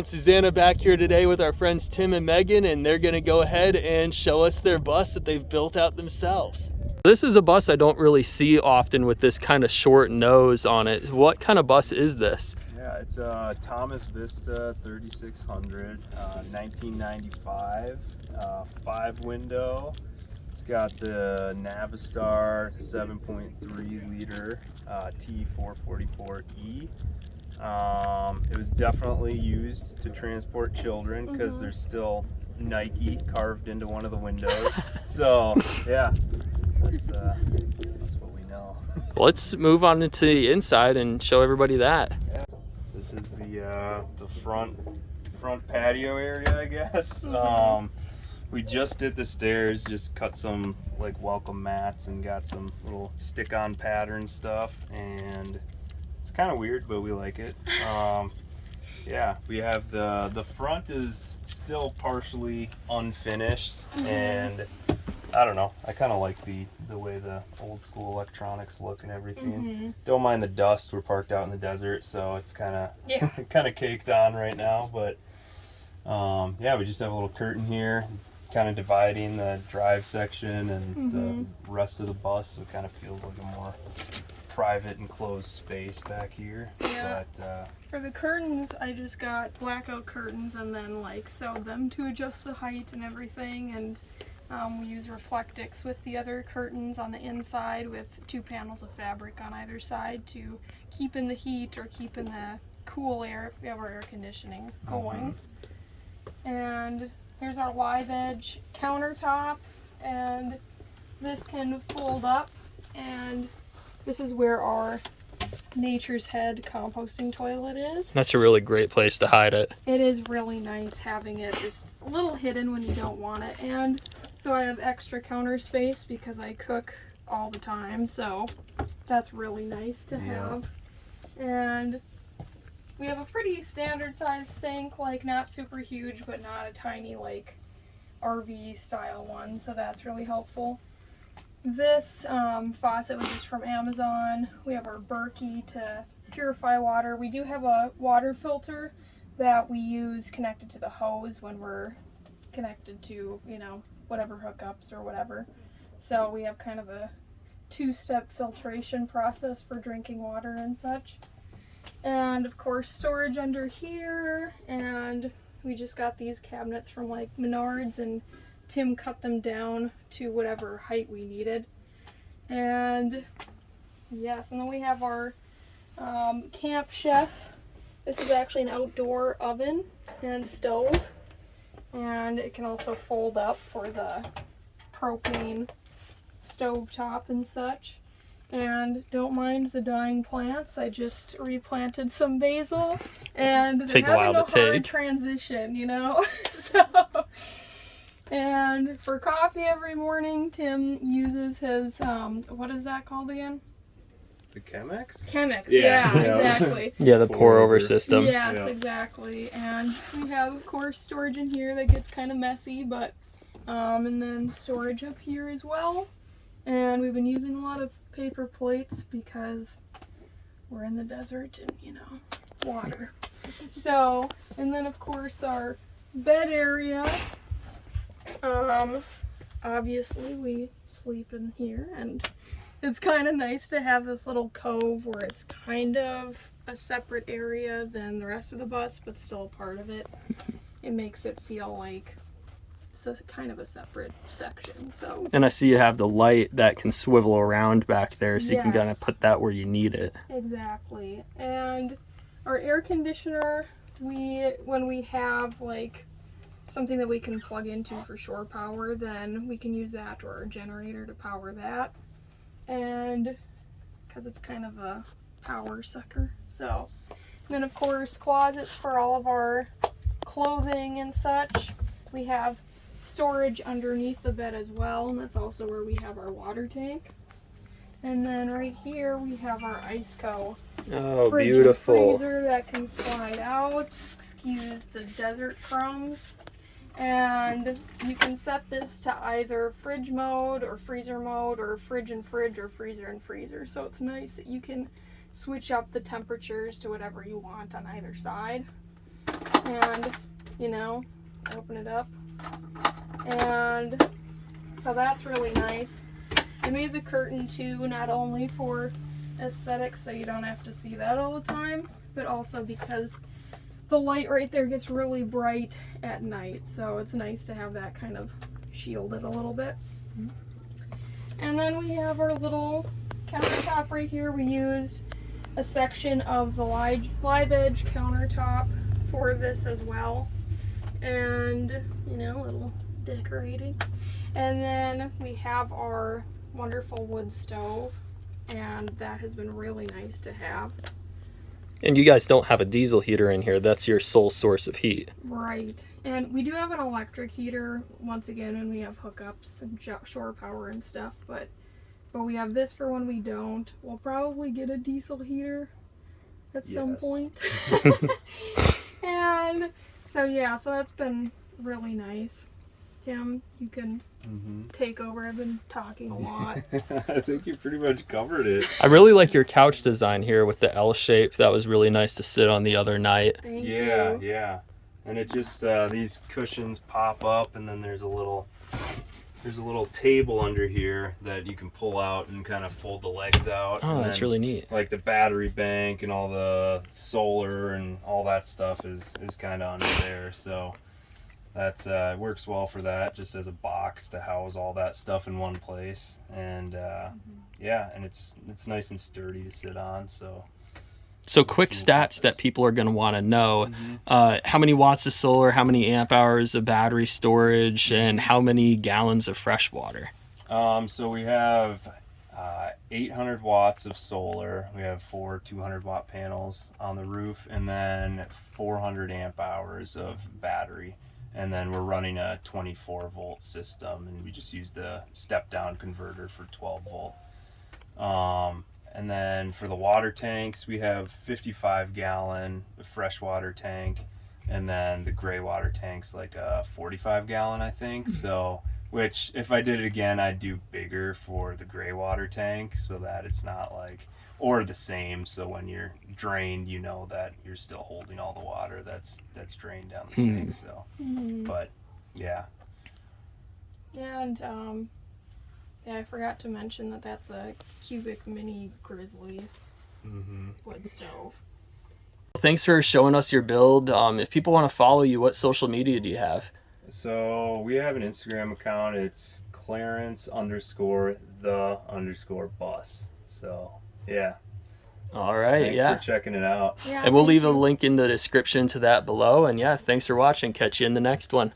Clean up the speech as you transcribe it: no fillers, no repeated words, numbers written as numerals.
got Susanna back here today with our friends Tim and Megan, and they're gonna go ahead and show us their bus that they've built out themselves. This is a bus I don't really see often with this kind of short nose on it. What kind of bus is this? Yeah, it's a Thomas Vista 3600, 1995, 5-window. It's got the Navistar 7.3 liter T444E. It was definitely used to transport children because there's still Nike carved into one of the windows. So yeah, that's what we know. Let's move on into the inside and show everybody that. Yeah. This is the front patio area, I guess. We just did the stairs, just cut some like welcome mats and got some little stick-on pattern stuff, and it's kind of weird, but we like it. Yeah, we have the front is still partially unfinished, and I don't know, I kind of like the way the old school electronics look and everything. Don't mind the dust. We're parked out in the desert, so it's kind of caked on right now, but yeah, we just have a little curtain here kind of dividing the drive section and the rest of the bus, so it kind of feels like a more private and closed space back here. Yeah. But for the curtains, I just got blackout curtains and then like sewed them to adjust the height and everything, and we use Reflectix with the other curtains on the inside with 2 panels of fabric on either side to keep in the heat or keep in the cool air if we have our air conditioning going. And here's our live edge countertop, and this can fold up, and this is where our Nature's Head composting toilet is. That's a really great place to hide it. It is really nice having it just a little hidden when you don't want it, and so I have extra counter space because I cook all the time, so that's really nice to have. And we have a pretty standard size sink, like not super huge, but not a tiny like RV style one, so that's really helpful. This faucet was just from Amazon. We have our Berkey to purify water. We do have a water filter that we use connected to the hose when we're connected to, you know, whatever hookups or whatever. So we have kind of a 2-step filtration process for drinking water and such. And of course storage under here, and we just got these cabinets from like Menards, and Tim cut them down to whatever height we needed. And yes, and then we have our Camp Chef. This is actually an outdoor oven and stove, and it can also fold up for the propane stove top and such. And don't mind the dying plants. I just replanted some basil, and they're having a hard transition, you know. So, and for coffee every morning, Tim uses his what is that called again? the Chemex? Chemex, yeah, exactly. Yeah, the pour over system. Yes, exactly. And we have, of course, storage in here that gets kind of messy, but and then storage up here as well. And we've been using a lot of paper plates because we're in the desert and, you know, water. So, and then of course our bed area. Obviously we sleep in here, and it's kind of nice to have this little cove where it's kind of a separate area than the rest of the bus, but still a part of it. It makes it feel like it's a kind of a separate section. So, and I see you have the light that can swivel around back there, so you can kind of put that where you need it. Exactly. And our air conditioner, when we have like something that we can plug into for shore power, then we can use that, or our generator to power that. And because it's kind of a power sucker. So, and then of course closets for all of our clothing and such. We have storage underneath the bed as well, and that's also where we have our water tank. And then right here we have our Iceco fridge beautiful and freezer that can slide out. Excuse the desert crumbs. And you can set this to either fridge mode or freezer mode, or fridge and fridge, or freezer and freezer. So it's nice that you can switch up the temperatures to whatever you want on either side. and, you know, open it up. And so that's really nice. I made the curtain too, not only for aesthetics, so you don't have to see that all the time, but also because the light right there gets really bright at night, so it's nice to have that kind of shielded a little bit. And then we have our little countertop right here. We used a section of the live edge countertop for this as well, and you know, a little decorating. And then we have our wonderful wood stove, and that has been really nice to have. And you guys don't have a diesel heater in here. That's your sole source of heat. Right. And we do have an electric heater, once again, when we have hookups and shore power and stuff, but we have this for when we don't. We'll probably get a diesel heater at some point. And so yeah, so that's been really nice. Tim, you can take over. I've been talking a lot. I think you pretty much covered it. I really like your couch design here with the L shape. That was really nice to sit on the other night. Thank Yeah, you. yeah. And it just these cushions pop up, and then there's a little table under here that you can pull out and kind of fold the legs out. Oh, and that's then, really neat. like, the battery bank and all the solar and all that stuff is kind of under there. So that's works well for that, just as a box to house all that stuff in one place. And yeah, and it's nice and sturdy to sit on. So quick stats that people are going to want to know. How many watts of solar, how many amp hours of battery storage, and how many gallons of fresh water? So we have 800 watts of solar. We have 4 200-watt panels on the roof, and then 400 amp hours of battery. And then we're running a 24-volt system, and we just use the step-down converter for 12-volt. And then for the water tanks, we have 55-gallon freshwater tank, and then the gray water tank's like a 45-gallon, I think. So, which if I did it again, I'd do bigger for the gray water tank so that it's not like, or the same, so when you're drained, you know that you're still holding all the water that's drained down the sink. So, but yeah. And yeah, I forgot to mention that that's a cubic mini grizzly wood stove. Thanks for showing us your build. If people want to follow you, what social media do you have? So we have an Instagram account. It's Clarence_the_bus. So yeah. All right. Thanks for checking it out. Yeah, And we'll thank leave a you. link in the description to that below. And yeah, thanks for watching. Catch you in the next one.